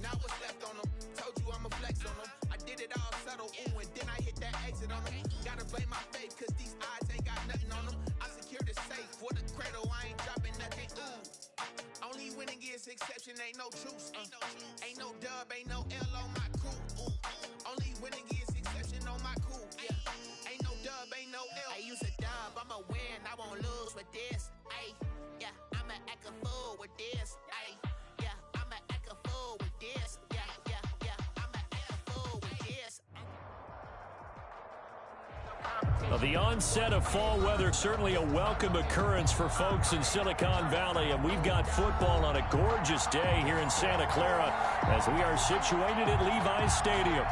Now what's left on them? Told you I'ma flex on them. I did it all subtle, ooh, and then I hit that exit on them. Gotta blame my faith, cause these eyes ain't got nothing on them. I secured the safe for the cradle, I ain't dropping nothing, ooh. Only winning is exception, ain't no truce. Ain't no dub, ain't no L on my crew. Only winning is exception on my crew. Yeah. Ain't no dub, ain't no L. I use a dub, I'ma win, I won't lose with this. Ay, yeah, I'ma act a fool with this. Ay, yeah, I'ma act a fool with this. Yeah, yeah, yeah, I'ma act a fool with this. Well, the onset of fall weather, certainly a welcome occurrence for folks in Silicon Valley, and we've got football on a gorgeous day here in Santa Clara as we are situated at Levi's Stadium.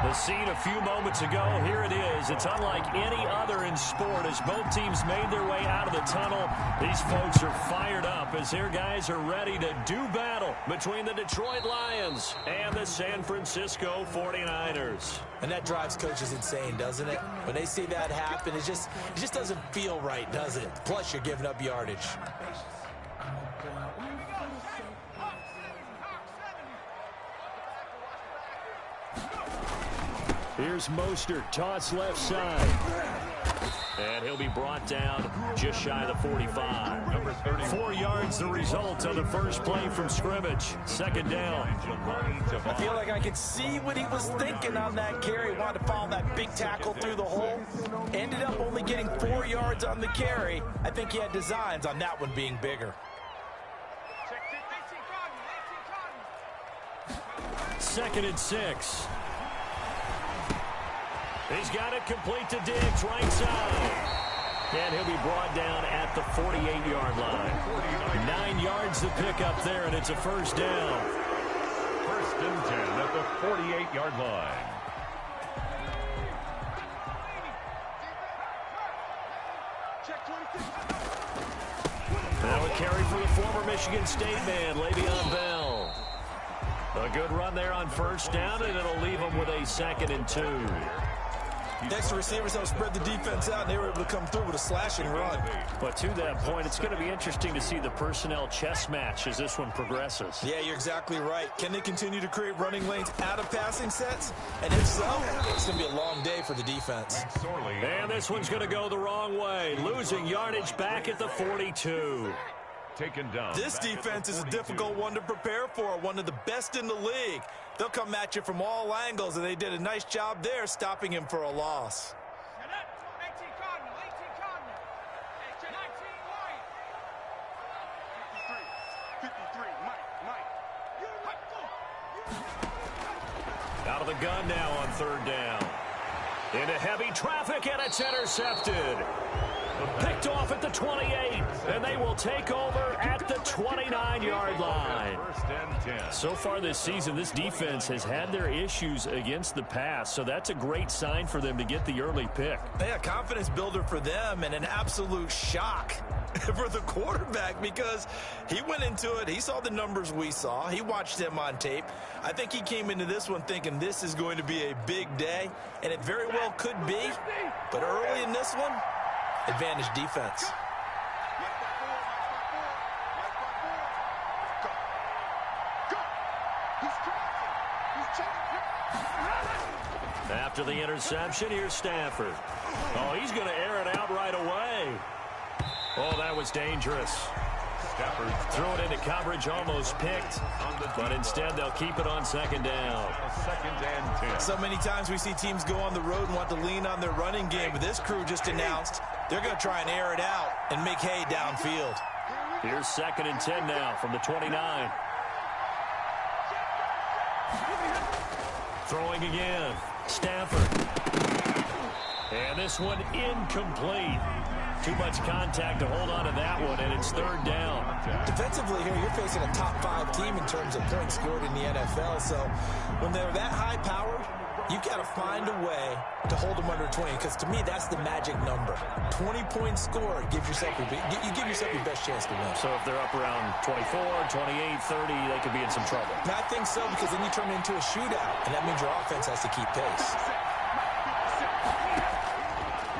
The scene a few moments ago, here it is. It's unlike any other in sport as both teams made their way out of the tunnel. These folks are fired up as their guys are ready to do battle between the Detroit Lions and the San Francisco 49ers. And that drives coaches insane, doesn't it? When they see that happen, it just doesn't feel right, does it? Plus, you're giving up yardage. Here's Mostert, toss left side. And he'll be brought down just shy of the 45. Number 30. 4 yards the result of the first play from scrimmage. Second down. I feel like I could see what he was thinking on that carry. Wanted to follow that big tackle through the hole. Ended up only getting 4 yards on the carry. I think he had designs on that one being bigger. Second and 6. He's got it complete to Diggs, right side. And he'll be brought down at the 48-yard line. 9 yards to pick up there, and it's a first down. First and 10 at the 48-yard line. Now a carry for the former Michigan State man, Le'Veon Bell. A good run there on first down, and it'll leave him with a 2nd and 2. Next, the receivers helped spread the defense out, and they were able to come through with a slashing run. But to that point, it's going to be interesting to see the personnel chess match as this one progresses. Yeah, you're exactly right. Can they continue to create running lanes out of passing sets? And if so, it's going to be a long day for the defense. And this one's going to go the wrong way, losing yardage back at the 42. Taken down. This defense is a difficult one to prepare for, one of the best in the league. They'll come at you from all angles, and they did a nice job there stopping him for a loss. Out of the gun now on third down. Into heavy traffic, and it's intercepted. Picked off at the 28, and they will take over at the 29-yard line. So far this season, this defense has had their issues against the pass, so that's a great sign for them to get the early pick. Yeah, confidence builder for them and an absolute shock for the quarterback because he went into it. He saw the numbers we saw. He watched them on tape. I think he came into this one thinking this is going to be a big day, and it very well could be. But early in this one, advantage defense. After the interception, here's Stafford. Oh, he's going to air it out right away. Oh, that was dangerous. Stafford threw it into coverage, almost picked, but instead they'll keep it on second down. Second and 10. So many times we see teams go on the road and want to lean on their running game, but this crew just announced they're going to try and air it out and make hay downfield. Here's second and 10 now from the 29. Throwing again. Stafford. And this one incomplete. Too much contact to hold on to that one, and it's third down. Defensively here, you're facing a top 5 team in terms of points scored in the NFL. So when they're that high-powered, you've got to find a way to hold them under 20, because to me, that's the magic number. 20 points scored, you give yourself your best chance to win. So if they're up around 24, 28, 30, they could be in some trouble. And I think so, because then you turn it into a shootout, and that means your offense has to keep pace.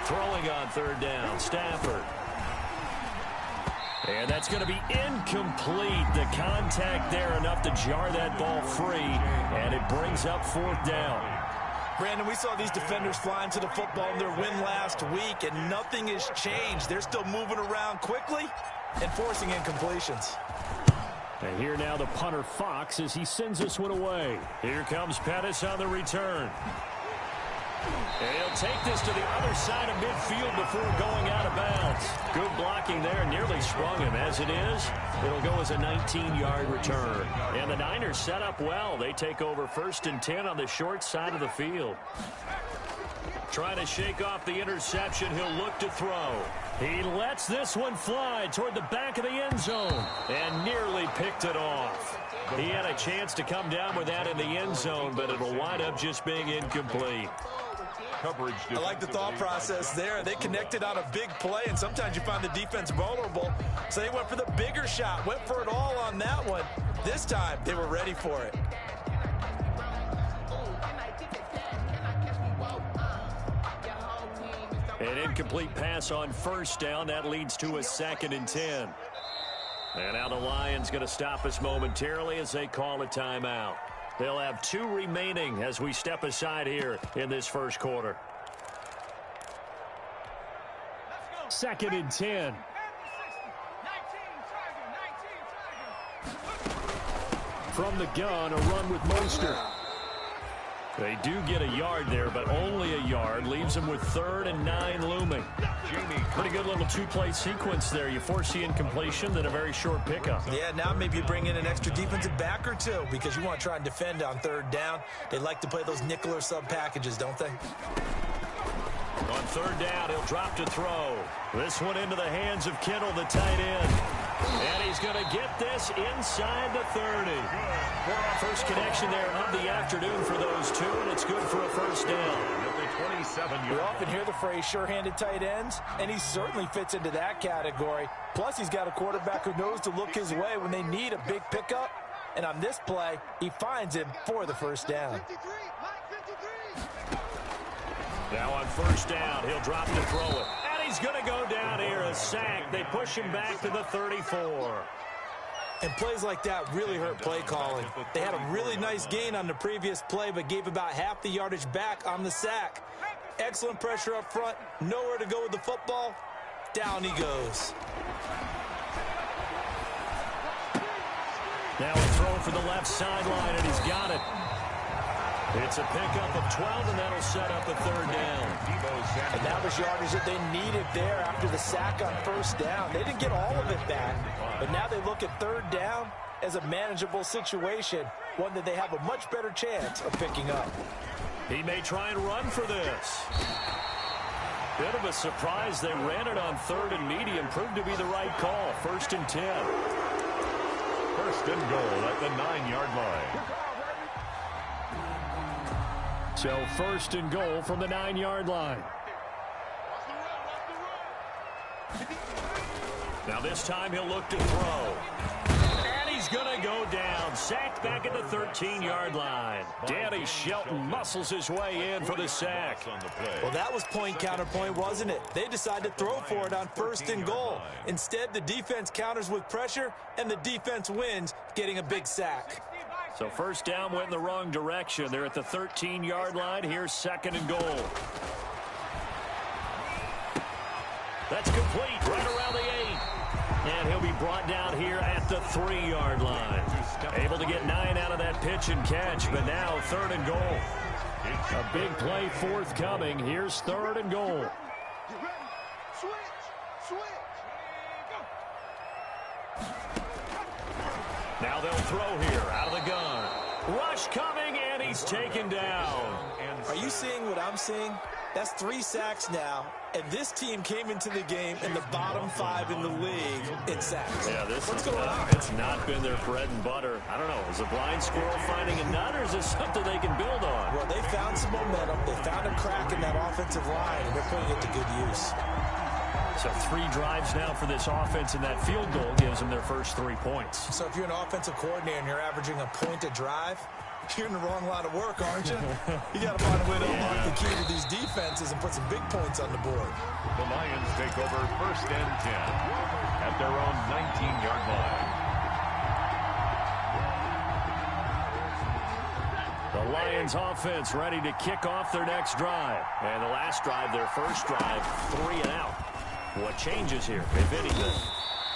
Throwing on third down, Stafford. And that's going to be incomplete. The contact there enough to jar that ball free, and it brings up 4th down. Brandon, we saw these defenders flying to the football in their win last week, and nothing has changed. They're still moving around quickly and forcing incompletions. And here now the punter Fox as he sends this one away. Here comes Pettis on the return. And he'll take this to the other side of midfield before going out of bounds. Good blocking there, nearly sprung him. As it is, it'll go as a 19-yard return. And the Niners set up well. They take over 1st and 10 on the short side of the field. Trying to shake off the interception, he'll look to throw. He lets this one fly toward the back of the end zone and nearly picked it off. He had a chance to come down with that in the end zone, but it'll wind up just being incomplete. I like the thought process there. They connected on a big play, and sometimes you find the defense vulnerable. So they went for the bigger shot, went for it all on that one. This time, they were ready for it. An incomplete pass on 1st down. That leads to a 2nd and 10. And now the Lions going to stop us momentarily as they call a timeout. They'll have 2 remaining as we step aside here in this first quarter. 2nd and 10. From the gun, a run with Mostert. They do get a yard there, but only a yard. Leaves them with 3rd and 9 looming. Pretty good little 2-play sequence there. You force the incompletion, then a very short pickup. Yeah, now maybe you bring in an extra defensive back or 2 because you want to try and defend on 3rd down. They like to play those nickel or sub packages, don't they? On 3rd down, he'll drop to throw. This one into the hands of Kittle, the tight end. And he's going to get this inside the 30. First connection there of the afternoon for those 2, and it's good for a 1st down. We often hear the phrase sure-handed tight ends, and he certainly fits into that category. Plus, he's got a quarterback who knows to look his way when they need a big pickup. And on this play, he finds him for the 1st down. Now on 1st down, he'll drop to throw it. And he's going to go down here, a sack. They push him back to the 34. And plays like that really hurt play calling. They had a really nice gain on the previous play, but gave about half the yardage back on the sack. Excellent pressure up front. Nowhere to go with the football. Down he goes. Now a throw for the left sideline, and he's got it. It's a pickup of 12, and that'll set up a 3rd down. And that was yardage that they needed there after the sack on 1st down. They didn't get all of it back, but now they look at 3rd down as a manageable situation, one that they have a much better chance of picking up. He may try and run for this. Bit of a surprise. They ran it on 3rd and medium. Proved to be the right call. 1st and 10. 1st and goal at the 9-yard line. So 1st and goal from the 9-yard line. Now this time he'll look to throw. And he's going to go down. Sacked back at the 13-yard line. Danny Shelton muscles his way in for the sack. Well, that was point counterpoint, wasn't it? They decided to throw for it on 1st and goal. Instead, the defense counters with pressure, and the defense wins, getting a big sack. So 1st down went in the wrong direction. They're at the 13-yard line. Here's 2nd and goal. That's complete right around the 8. And he'll be brought down here at the 3-yard line. Able to get 9 out of that pitch and catch, but now 3rd and goal. A big play forthcoming. Here's 3rd and goal. Now they'll throw here out of the gun. Rush coming, and he's taken down. Are you seeing what I'm seeing? That's 3 sacks now, and this team came into the game in the bottom 5 in the league in sacks. Yeah, What's going on? It's not been their bread and butter. I don't know. Is a blind squirrel finding a nut, or is this something they can build on? Well, they found some momentum. They found a crack in that offensive line, and they're putting it to good use. So 3 drives now for this offense, and that field goal gives them their first 3 points. So if you're an offensive coordinator and you're averaging a point a drive, You're in the wrong line of work, aren't you? You got to find a way to unlock the key to these defenses and put some big points on the board. The Lions take over 1st and 10 at their own 19-yard line. The Lions offense ready to kick off their next drive. And the last drive, their first drive, 3 and out. What changes here, if anything?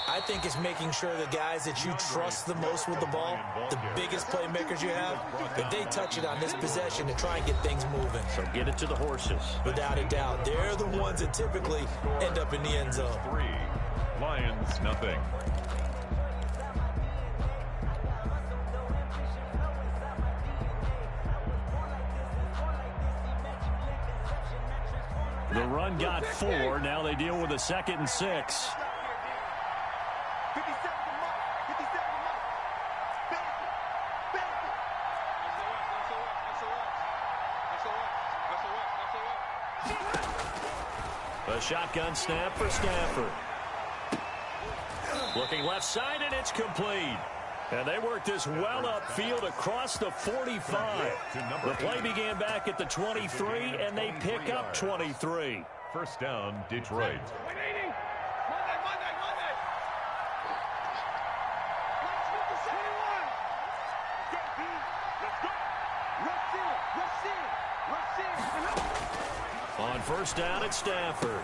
I think it's making sure the guys that you trust the most with the ball, the biggest playmakers you have, that they touch it on this possession to try and get things moving. So get it to the horses. Without a doubt. They're the ones that typically end up in the end zone. 3, Lions nothing. The run got 4. Now they deal with a 2nd and 6. A shotgun snap for Stafford. Looking left side, and it's complete. And they worked this well upfield across the 45. The play began back at the 23, and they pick up 23. 1st down, Detroit. On 1st down, it's Stafford.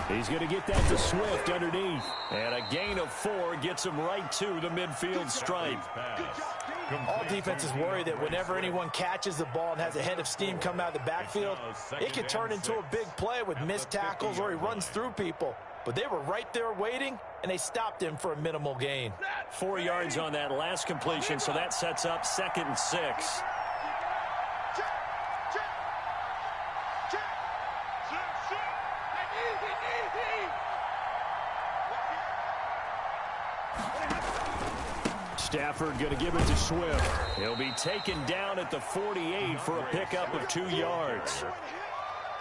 He's going to get that to Swift underneath. And a gain of 4 gets him right to the midfield stripe. All defenses worry that whenever anyone catches the ball and has a head of steam come out of the backfield, it can turn into a big play with missed tackles or he runs through people. But they were right there waiting, and they stopped him for a minimal gain. 4 yards on that last completion, so that sets up 2nd and 6. Stafford going to give it to Swift. He'll be taken down at the 48 for a pickup of 2 yards.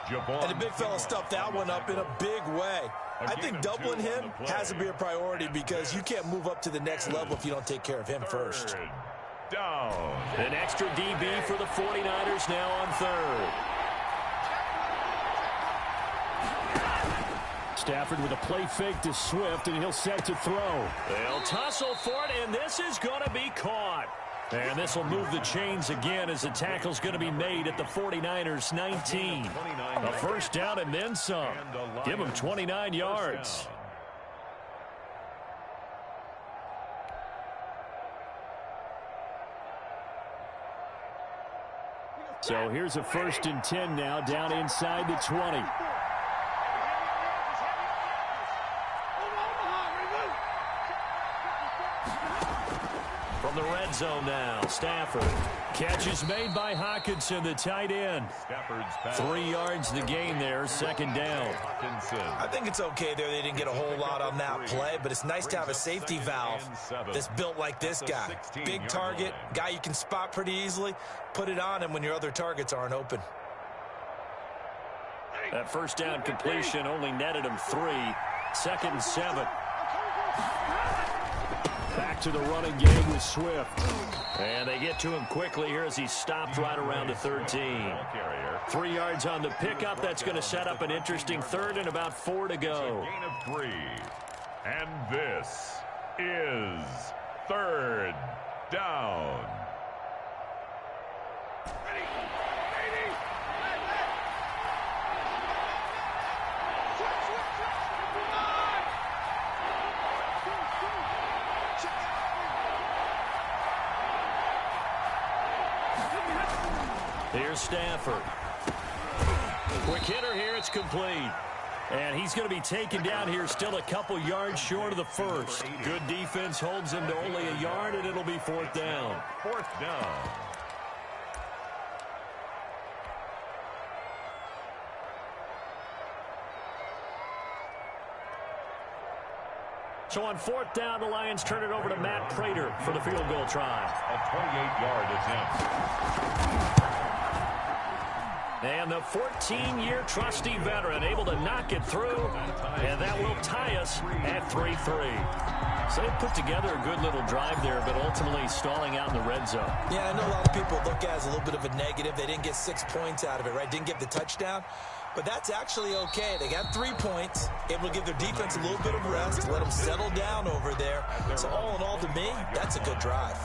And the big fella stuffed that one up in a big way. I think doubling him has to be a priority because you can't move up to the next level if you don't take care of him first. Down. An extra DB for the 49ers now on 3rd. Stafford with a play fake to Swift, and he'll set to throw. They'll tussle for it, and this is going to be caught. And this will move the chains again as the tackle's going to be made at the 49ers 19. A 1st down and then some. Give them 29 yards. So here's a 1st and 10 now down inside the 20. From the red zone now, Stafford. Catch is made by Hockenson, the tight end. 3 yards the gain there, 2nd down. I think it's okay there. They didn't get a whole lot on that play, but it's nice to have a safety valve that's built like this guy. Big target, guy you can spot pretty easily. Put it on him when your other targets aren't open. That 1st down completion only netted him 3. 2nd and 7. Back to the running game with Swift. And they get to him quickly here as he stopped right around the 13. 3 yards on the pickup. That's going to set up an interesting 3rd and about 4 to go. Gain of 3. And this is 3rd down. Here's Stafford. Quick hitter here. It's complete. And he's going to be taken down here still a couple yards short of the 1st. Good defense holds him to only a yard, and it'll be 4th down. 4th down. So on 4th down, the Lions turn it over to Matt Prater for the field goal try. A 28-yard attempt. And the 14-year trusty veteran able to knock it through, and that will tie us at 3-3. So they put together a good little drive there, but ultimately stalling out in the red zone. Yeah, I know a lot of people look at it as a little bit of a negative. They didn't get 6 points out of it, right? Didn't get the touchdown. But that's actually okay. They got 3 points, able to give their defense a little bit of rest, let them settle down over there. So all in all, to me, that's a good drive.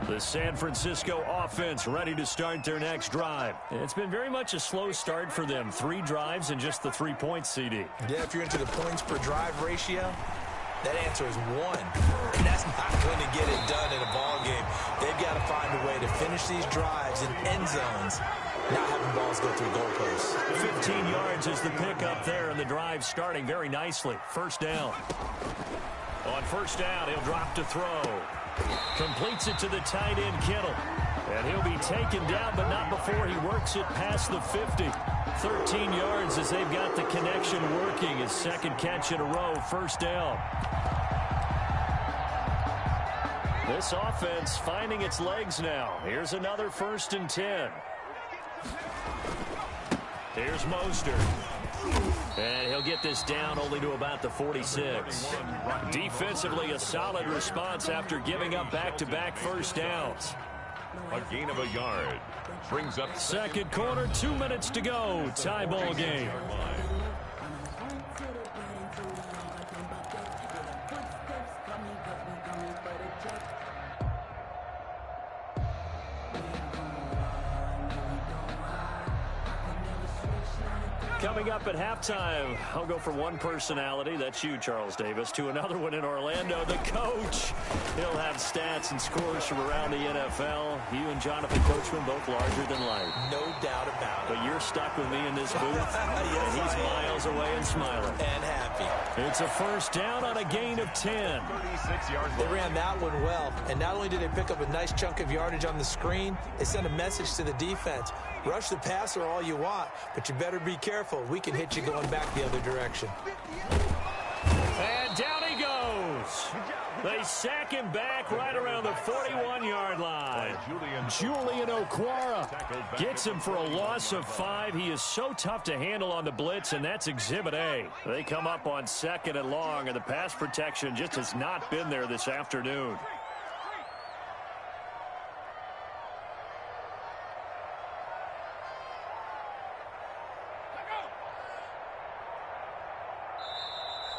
The San Francisco offense ready to start their next drive. It's been very much a slow start for them. 3 drives and just the 3 points, CD. Yeah, if you're into the points per drive ratio, that answer is 1. And that's not going to get it done in a ball game. They've got to find a way to finish these drives in end zones, not having balls go through goalposts. 15 yards is the pickup there, and the drive starting very nicely. First down. On first down, he'll drop to throw. Completes it to the tight end, Kittle. And he'll be taken down, but not before he works it past the 50. 13 yards as they've got the connection working. His second catch in a row, first down. This offense finding its legs now. Here's another 1st and 10. Here's Mostert. And he'll get this down only to about the 46. Defensively, a solid response after giving up back-to-back first downs. A gain of a yard. Brings up second quarter, 2 minutes to go. Tie ball game. Coming up at halftime, I'll go from one personality, that's you, Charles Davis, to another one in Orlando, the coach. He'll have stats and scores from around the NFL. You and Jonathan Coachman, both larger than life. No doubt about it. But you're stuck with me in this booth, yes, and he's miles away and smiling. And happy. It's a first down on a gain of 10. 36 yards. They ran that one well, and not only did they pick up a nice chunk of yardage on the screen, they sent a message to the defense. Rush the passer all you want, but you better be careful. We can hit you going back the other direction. And down he goes. They sack him back right around the 41-yard line. Julian Okwara gets him for a loss of 5. He is so tough to handle on the blitz, and that's Exhibit A. They come up on 2nd and long, and the pass protection just has not been there this afternoon.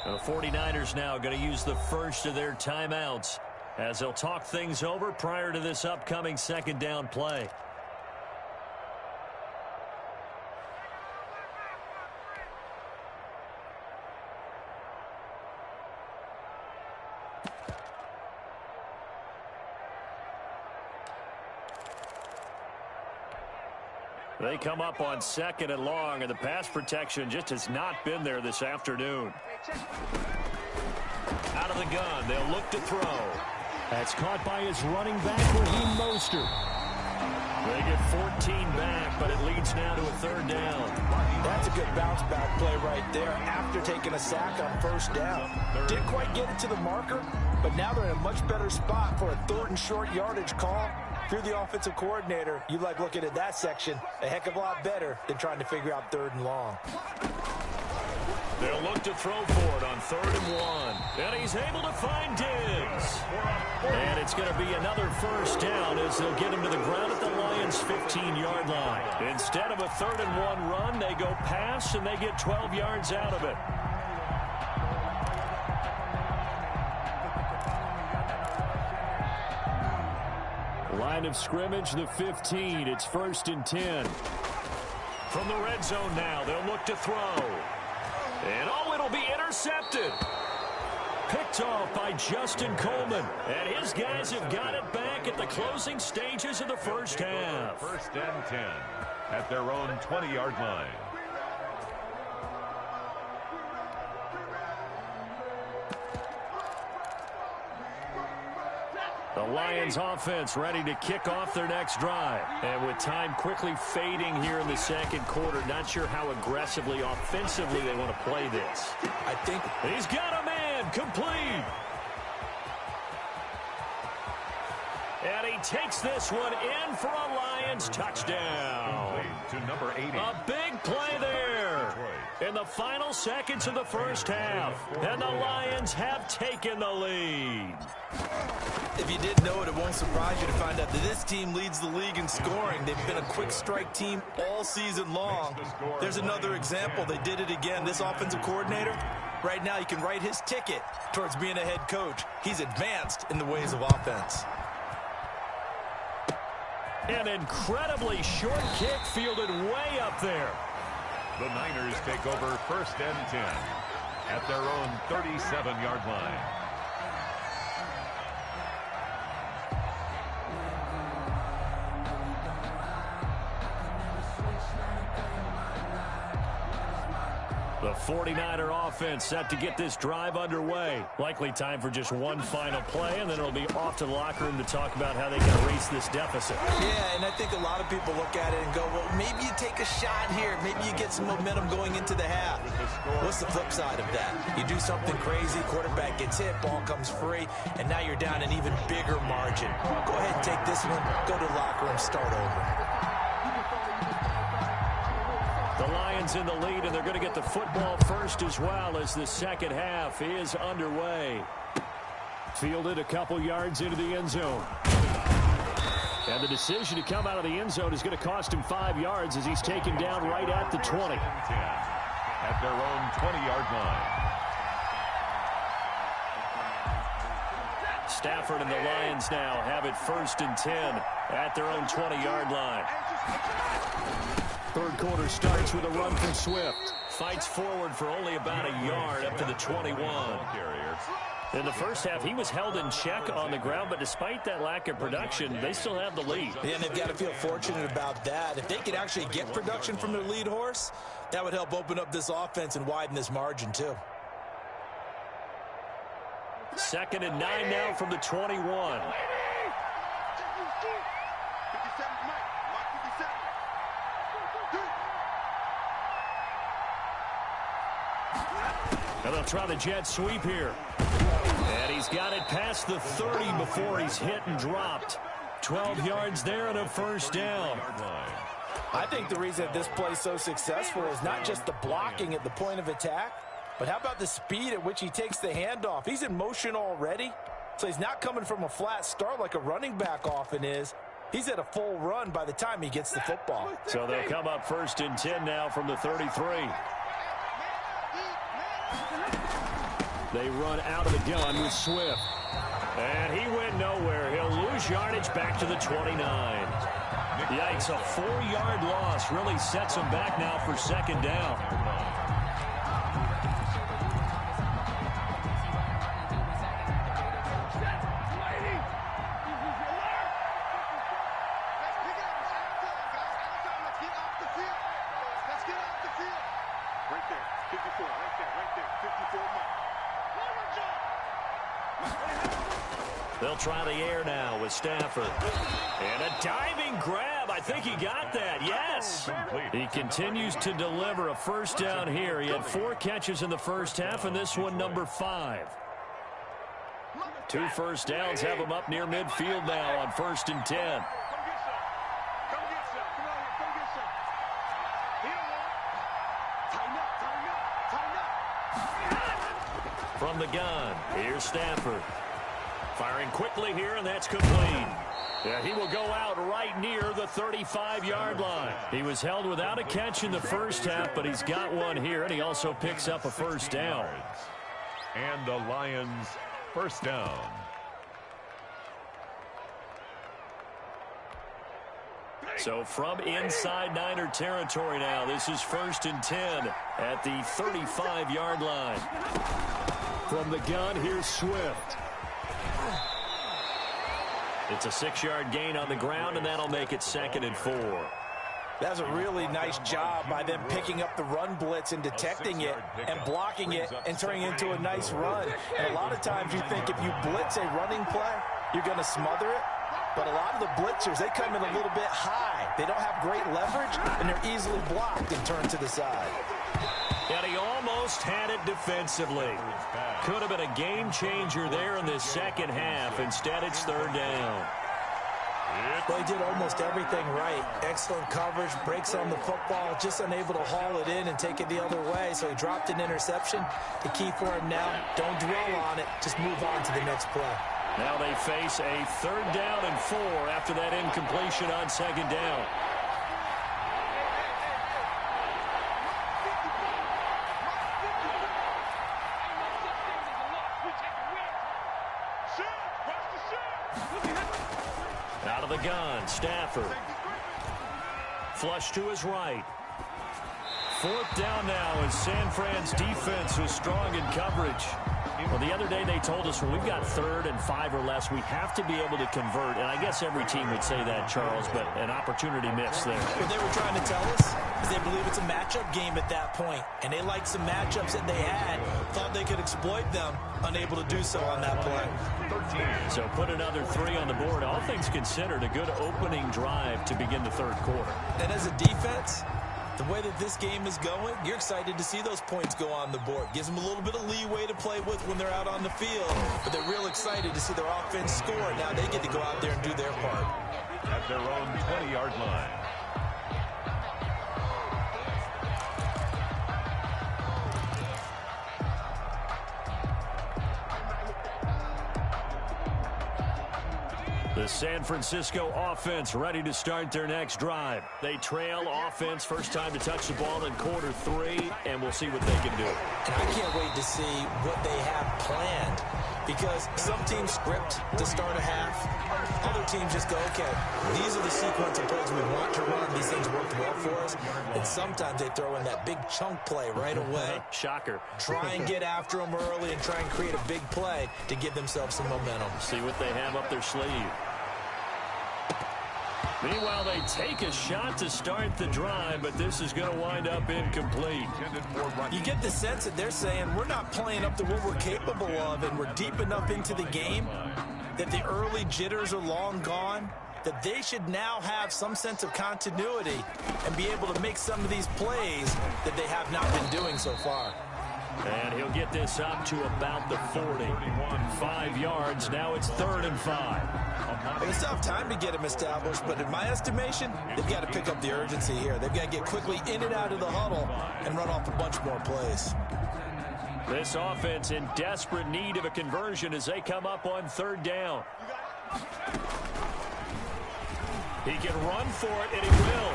The 49ers now going to use the first of their timeouts as they'll talk things over prior to this upcoming second down play. They come up on 2nd and long, and the pass protection just has not been there this afternoon. Out of the gun, they'll look to throw. That's caught by his running back, Raheem Mostert. They get 14 back, but it leads now to a 3rd down. That's a good bounce back play right there after taking a sack on first down. Didn't quite get it to the marker, but now they're in a much better spot for a 3rd and short yardage call. If you're the offensive coordinator, you like looking at that section a heck of a lot better than trying to figure out 3rd and long. They'll look to throw for it on 3rd and 1. And he's able to find Diggs. And it's going to be another first down as they'll get him to the ground at the Lions' 15-yard line. Instead of a 3rd and 1 run, they go pass, and they get 12 yards out of it. Line of scrimmage, the 15. It's 1st and 10. From the red zone now, they'll look to throw. And oh, it'll be intercepted. Picked off by Justin Coleman. And his guys have got it back at the closing stages of the first half. 1st and 10 at their own 20-yard line. The Lions offense ready to kick off their next drive. And with time quickly fading here in the second quarter, not sure how aggressively, offensively they want to play this. I think he's got a man complete. And he takes this one in for a Lions touchdown. To number 80. A big play there in the final seconds of the first half. And the Lions have taken the lead. if you didn't know it, it won't surprise you to find out that this team leads the league in scoring. They've been a quick strike team all season long. There's another example. They did it again. This offensive coordinator, right now you can write his ticket towards being a head coach. He's advanced in the ways of offense. An incredibly short kick fielded way up there. The Niners take over 1st and 10 at their own 37-yard line. The 49er offense set to get this drive underway. Likely time for just one final play, and then it'll be off to the locker room to talk about how they can erase this deficit. Yeah, and I think a lot of people look at it and go, well, maybe you take a shot here. Maybe you get some momentum going into the half. What's the flip side of that? You do something crazy, quarterback gets hit, ball comes free, and now you're down an even bigger margin. Go ahead and take this one, go to the locker room, start over. The Lions in the lead, and they're going to get the football first as well as the second half is underway. Fielded a couple yards into the end zone. And the decision to come out of the end zone is going to cost him 5 yards as he's taken down right at the 20. At their own 20-yard line. Stafford and the Lions now have it 1st and 10 at their own 20-yard line. Third quarter starts with a run from Swift. Fights forward for only about a yard up to the 21. In the first half, he was held in check on the ground, but despite that lack of production, they still have the lead. Yeah, and they've got to feel fortunate about that. If they could actually get production from their lead horse, that would help open up this offense and widen this margin, too. 2nd and 9 now from the 21. And they'll try the jet sweep here. And he's got it past the 30 before he's hit and dropped. 12 yards there and a first down. I think the reason that this play is so successful is not just the blocking at the point of attack, but how about the speed at which he takes the handoff? He's in motion already, so he's not coming from a flat start like a running back often is. He's at a full run by the time he gets the football. So they'll come up 1st and 10 now from the 33. They run out of the gun with Swift. And he went nowhere. He'll lose yardage back to the 29. Yikes, a 4-yard loss really sets him back now for 2nd down. They'll try the air now with Stafford. And a diving grab. I think he got that. Yes. He continues to deliver a first down here. He had 4 catches in the first half, and this one number 5. 2 first downs have him up near midfield now on 1st and 10. From the gun, here's Stafford. Firing quickly here, and that's complete. Yeah, he will go out right near the 35-yard line. He was held without a catch in the first half, but he's got one here, and he also picks up a first down. And the Lions first down. So from inside Niner territory now, this is 1st and 10 at the 35-yard line. From the gun, here's Swift. It's a 6-yard gain on the ground, and that'll make it 2nd and 4. That's a really nice job by them picking up the run blitz and detecting it and blocking it and turning it into a nice run. And a lot of times you think if you blitz a running play, you're going to smother it. But a lot of the blitzers, they come in a little bit high. They don't have great leverage, and they're easily blocked and turned to the side. And he almost had it defensively. Could have been a game changer there in the second half. Instead, it's third down. Well, he did almost everything right. Excellent coverage, breaks on the football, just unable to haul it in and take it the other way. So he dropped an interception. The key for him now, don't dwell on it. Just move on to the next play. Now they face a third down and 4 after that incompletion on second down. Out of the gun, Stafford. Flush to his right. Fourth down now as San Fran's defense was strong in coverage. Well, the other day they told us when we've got 3rd and 5 or less, we have to be able to convert. And I guess every team would say that, Charles, but an opportunity missed there. What they were trying to tell us is they believe it's a matchup game at that point. And they liked some matchups that they had, thought they could exploit them, unable to do so on that play. So put another 3 on the board. All things considered, a good opening drive to begin the third quarter. And as a defense, the way that this game is going, you're excited to see those points go on the board. Gives them a little bit of leeway to play with when they're out on the field. But they're real excited to see their offense score. Now they get to go out there and do their part. At their own 20-yard line. The San Francisco offense ready to start their next drive. They trail offense, first time to touch the ball in quarter 3, and we'll see what they can do. And I can't wait to see what they have planned, because some teams script to start a half. Other teams just go, okay, these are the sequence of plays we want to run. These things worked well for us. And sometimes they throw in that big chunk play right away. Shocker. Try and get after them early and try and create a big play to give themselves some momentum. See what they have up their sleeve. Meanwhile, they take a shot to start the drive, but this is going to wind up incomplete. You get the sense that they're saying we're not playing up to what we're capable of, and we're deep enough into the game that the early jitters are long gone, that they should now have some sense of continuity and be able to make some of these plays that they have not been doing so far. And he'll get this up to about the 40. 5 yards. Now it's 3rd and 5. Well, it's tough time to get him established, but in my estimation, they've got to pick up the urgency here. They've got to get quickly in and out of the huddle and run off a bunch more plays. This offense in desperate need of a conversion as they come up on 3rd down. He can run for it, and he will.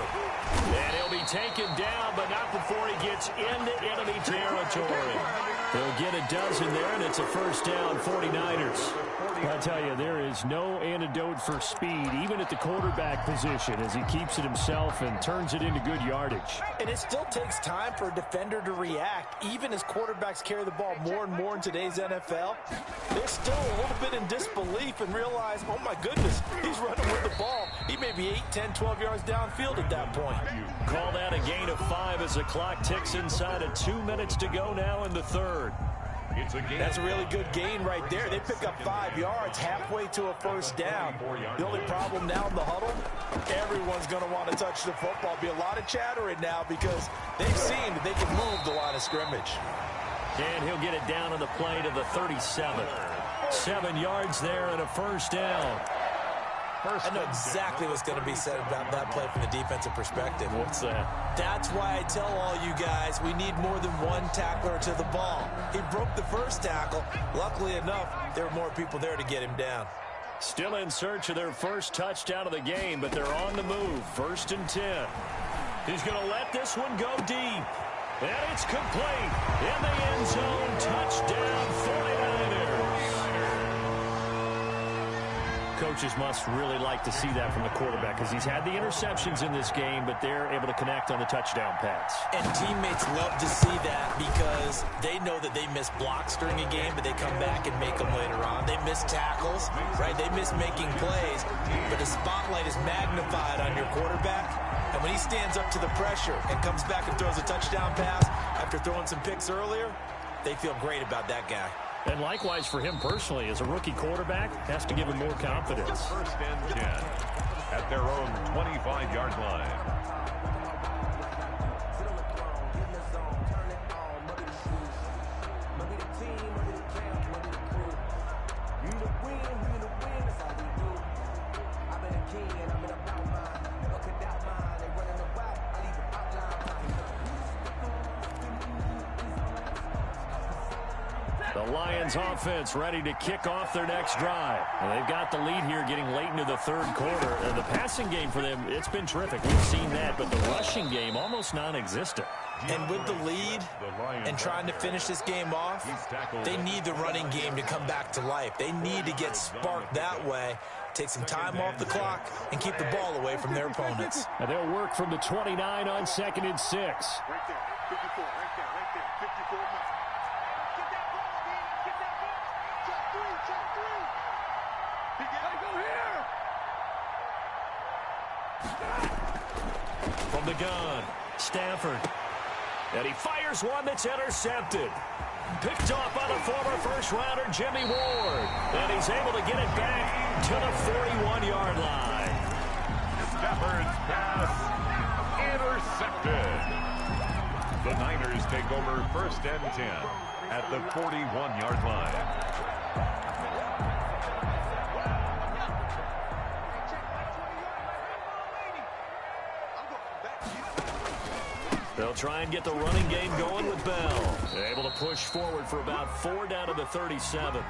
And he'll be taken down, but not before he gets into enemy territory. They'll get a dozen there, and it's a first down, 49ers. I tell you, there is no antidote for speed, even at the quarterback position, as he keeps it himself and turns it into good yardage. And it still takes time for a defender to react. Even as quarterbacks carry the ball more and more in today's NFL, they're still a little bit in disbelief and realize, oh my goodness, he's running with the ball. He may be 8, 10, 12 yards downfield at that point. Call that a gain of 5 as the clock ticks inside of 2 minutes to go now in the third. That's a really good gain right there. They pick up 5 yards halfway to a first down. The only problem now in the huddle, everyone's going to want to touch the football. Be a lot of chattering now because they've seen that they can move the line of scrimmage. And he'll get it down on the play to the 37. 7 yards there and a first down. I know exactly what's going to be said about that play from the defensive perspective. What's that? That's why I tell all you guys we need more than one tackler to the ball. He broke the first tackle. Luckily enough, there were more people there to get him down. Still in search of their first touchdown of the game, but they're on the move. 1st and 10. He's going to let this one go deep. And it's complete. In the end zone, touchdown 49ers. Coaches must really like to see that from the quarterback because he's had the interceptions in this game, but they're able to connect on the touchdown pass. And teammates love to see that because they know that they miss blocks during a game, but they come back and make them later on. They miss tackles, right? They miss making plays, but the spotlight is magnified on your quarterback. And when he stands up to the pressure and comes back and throws a touchdown pass after throwing some picks earlier, they feel great about that guy. And likewise for him personally, as a rookie quarterback, has to give him more confidence. First and 10 at their own 25-yard line. The Lions offense ready to kick off their next drive. And they've got the lead here getting late into the third quarter. And the passing game for them, it's been terrific. We've seen that, but the rushing game almost non-existent. And with the lead and trying to finish this game off, they need the running game to come back to life. They need to get sparked that way, take some time off the clock, and keep the ball away from their opponents. And they'll work from the 29 on 2nd and 6. Right there, 54, right there, 54. Get that ball, man. Get that ball. Check three. He gotta go here. From the gun, Stafford. And he fires one that's intercepted. Picked off by the former first-rounder Jimmy Ward. And he's able to get it back to the 41-yard line. Stafford's pass intercepted. The Niners take over first and 10 at the 41-yard line. They'll try and get the running game going with Bell. They're able to push forward for about 4 down to the 37.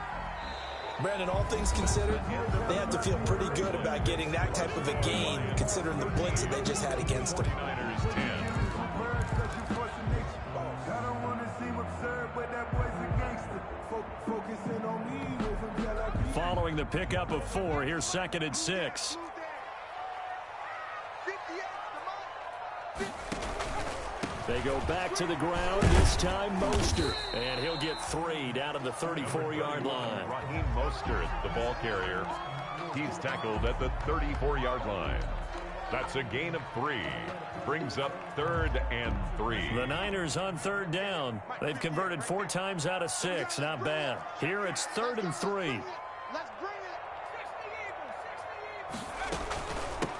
Brandon, all things considered, they have to feel pretty good about getting that type of a gain, considering the blitz that they just had against them. 49ers 10. Following the pickup of 4, here's 2nd and 6. They go back to the ground, this time Mostert. And he'll get 3 down to the 34-yard line. Raheem Mostert, the ball carrier. He's tackled at the 34-yard line. That's a gain of 3. Brings up 3rd and 3. The Niners on 3rd down. They've converted 4 times out of 6. Not bad. Here it's 3rd and 3. Let's bring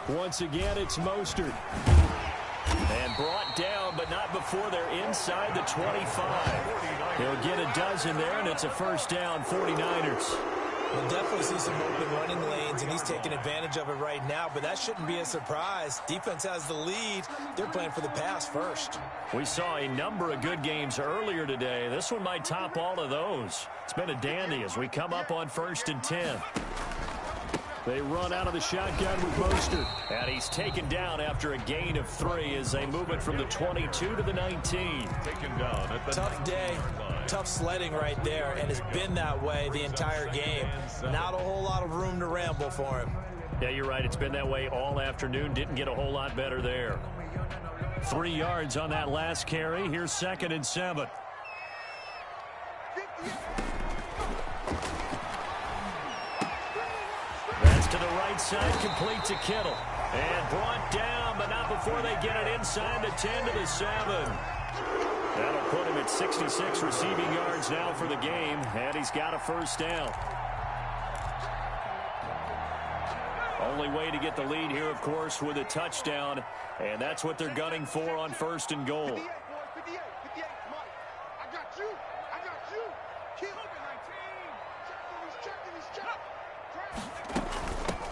it. Once again, it's Mostert. And brought down, but not before they're inside the 25. He'll get a dozen there, and it's a first down, 49ers. We'll definitely see some open running lanes, and he's taking advantage of it right now, but that shouldn't be a surprise. Defense has the lead. They're playing for the pass first. We saw a number of good games earlier today. This one might top all of those. It's been a dandy as we come up on 1st and 10. They run out of the shotgun with Mostert. And he's taken down after a gain of 3 as they move it from the 22 to the 19. Taken down at the Tough day, tough sledding right there, and it's been that way the entire game. Not a whole lot of room to ramble for him. Yeah, you're right. It's been that way all afternoon. Didn't get a whole lot better there. 3 yards on that last carry. Here's 2nd and 7. That's to the right side, complete to Kittle. And brought down, but not before they get it inside the 10 to the 7. That'll put him at 66 receiving yards now for the game, and he's got a first down. Only way to get the lead here, of course, with a touchdown, and that's what they're gunning for on 1st and goal. 58, come on. I got you. Keep looking,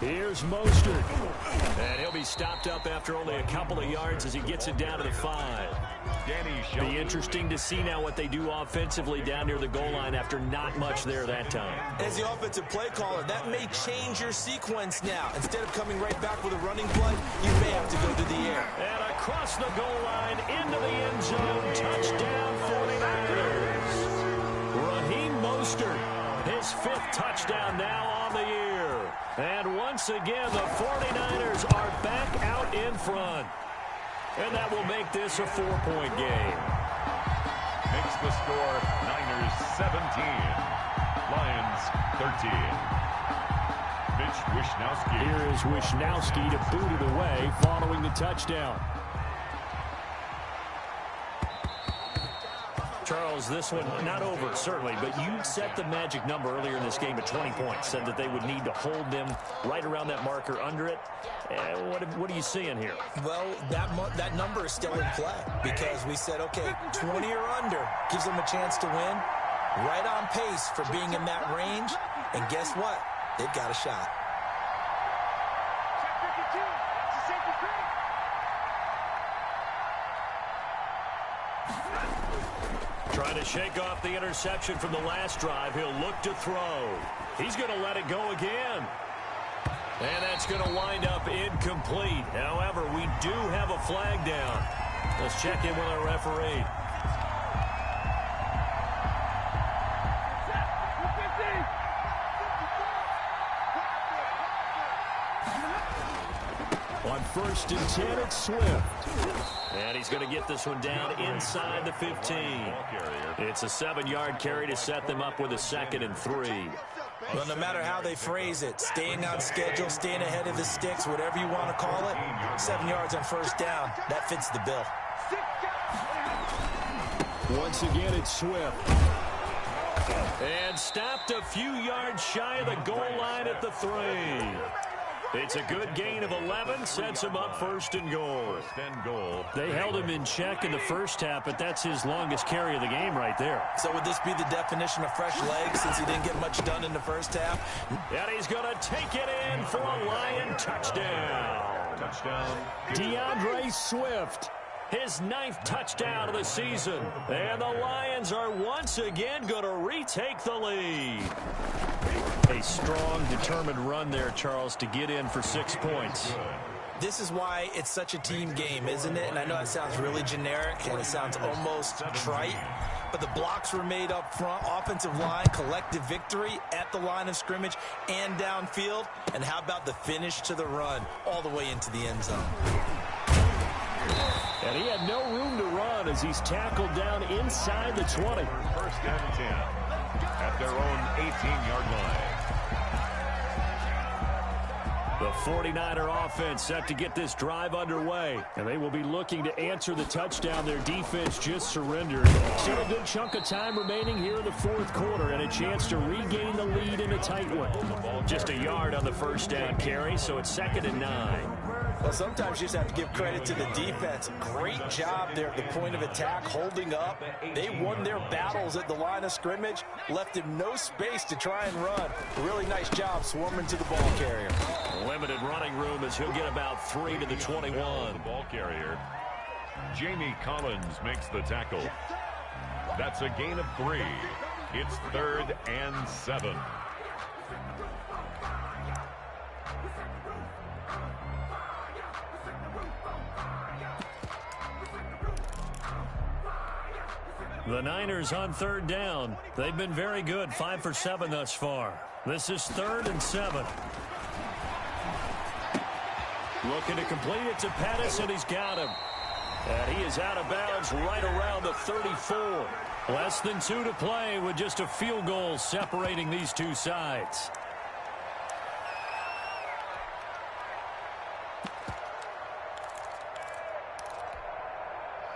19. Here's Mostert. And he'll be stopped up after only a couple of yards as he gets it down to the 5. Be interesting to see now what they do offensively down near the goal line after not much there that time. As the offensive play caller, that may change your sequence now. Instead of coming right back with a running play, you may have to go to the air. And across the goal line into the end zone. Touchdown 49ers. Raheem Mostert, his 5th touchdown now on the year. And once again, the 49ers are back out in front. And that will make this a 4-point game. Makes the score Niners 17, Lions 13. Mitch Wishnowsky. Here is Wishnowsky to boot it away following the touchdown. Charles, this one not over, certainly, but you set the magic number earlier in this game at 20 points, said that they would need to hold them right around that marker under it. What are you seeing here? Well, that number is still in play because we said, okay, 20 or under gives them a chance to win. Right on pace for being in that range. And guess what? They've got a shot. Trying to shake off the interception from the last drive. He'll look to throw. He's going to let it go again. And that's going to wind up incomplete. However, we do have a flag down. Let's check in with our referee. On 1st and 10, it's Swift. And he's going to get this one down inside the 15. It's a 7-yard carry to set them up with a 2nd and 3. Well, no matter how they phrase it, staying on schedule, staying ahead of the sticks, whatever you want to call it, 7 yards on 1st down, that fits the bill. Once again, it's Swift. And stopped a few yards shy of the goal line at the 3. It's a good gain of 11, sets him up 1st and goal. They held him in check in the first half, but that's his longest carry of the game right there. So would this be the definition of fresh legs since he didn't get much done in the first half? And he's going to take it in for a Lion touchdown. DeAndre Swift, his 9th touchdown of the season. And the Lions are once again going to retake the lead. A strong, determined run there, Charles, to get in for 6 points. This is why it's such a team game, isn't it? And I know it sounds really generic and it sounds almost trite, but the blocks were made up front, offensive line, collective victory at the line of scrimmage and downfield. And how about the finish to the run all the way into the end zone? And he had no room to run as he's tackled down inside the 20. 1st and 10 at their own 18-yard line. The 49er offense set to get this drive underway. And they will be looking to answer the touchdown their defense just surrendered. Still a good chunk of time remaining here in the 4th quarter and a chance to regain the lead in a tight one. Just a yard on the 1st down carry, so it's 2nd and 9. Well, sometimes you just have to give credit to the defense. Great job there at the point of attack, holding up. They won their battles at the line of scrimmage, left him no space to try and run. Really nice job swarming to the ball carrier. Limited running room as he'll get about 3 to the 21. The ball carrier. Jamie Collins makes the tackle. That's a gain of 3. It's 3rd and 7. The Niners on 3rd down. They've been very good, 5 for 7 thus far. This is 3rd and 7. Looking to complete it to Pettis, and he's got him. And he is out of bounds right around the 34. Less than 2 to play with just a field goal separating these two sides.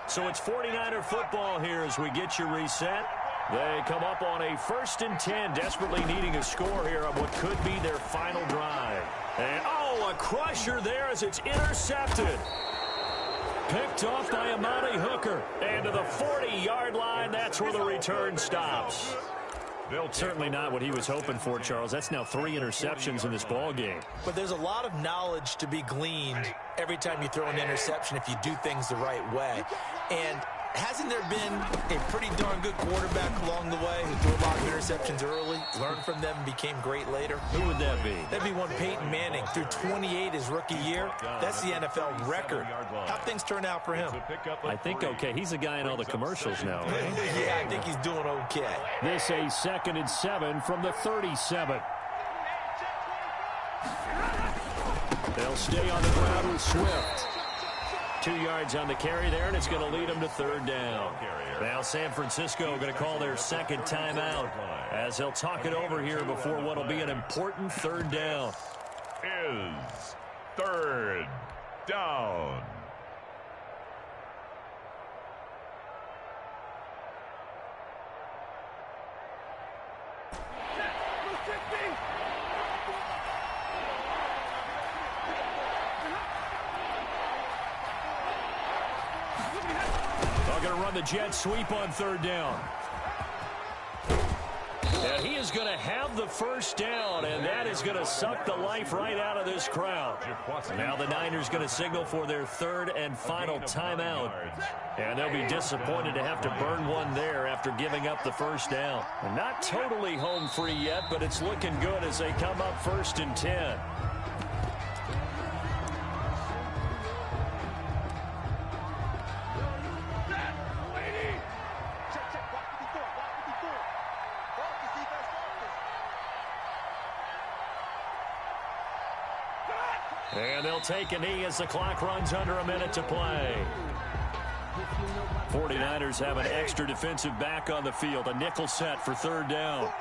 So it's 49er football here as we get you reset. They come up on a 1st and 10, desperately needing a score here on what could be their final drive. And, a crusher there as it's intercepted. Picked off by Amani Hooker. And to the 40-yard line, that's where the return stops. Certainly not what he was hoping for, Charles. That's now 3 interceptions in this ball game. But there's a lot of knowledge to be gleaned every time you throw an interception if you do things the right way. And hasn't there been a pretty darn good quarterback along the way who threw a lot of interceptions early, learned from them, became great later? Who would that be? That'd be one Peyton Manning. Threw 28 his rookie year. That's the NFL record. How'd things turn out for him? I think okay. He's a guy in all the commercials now, right? Yeah, I think he's doing okay. This a 2nd and 7 from the 37. They'll stay on the ground with Swift. 2 yards on the carry there, and it's going to lead them to 3rd down. Now San Francisco going to call their 2nd timeout as they'll talk it over here before what will be an important 3rd down. Is 3rd down. Now going to run the jet sweep on third down. And he is going to have the first down, and that is going to suck the life right out of this crowd. Now the Niners going to signal for their third and final timeout. And they'll be disappointed to have to burn one there after giving up the first down. And not totally home free yet, but it's looking good as they come up 1st and 10. And they'll take a knee as the clock runs under a minute to play. 49ers have an extra defensive back on the field. A nickel set for third down.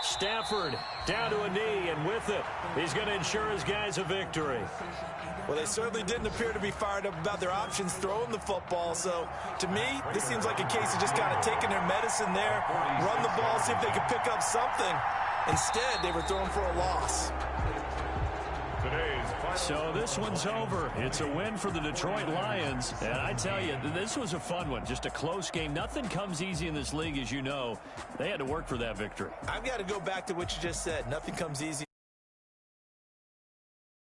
Stafford down to a knee, and with it, he's going to ensure his guys a victory. Well, they certainly didn't appear to be fired up about their options throwing the football. So, to me, this seems like a case of just kind of taking their medicine there, run the ball, see if they could pick up something. Instead, they were throwing for a loss. So this one's over. It's a win for the Detroit Lions. And I tell you, this was a fun one. Just a close game. Nothing comes easy in this league, as you know. They had to work for that victory. I've got to go back to what you just said. Nothing comes easy.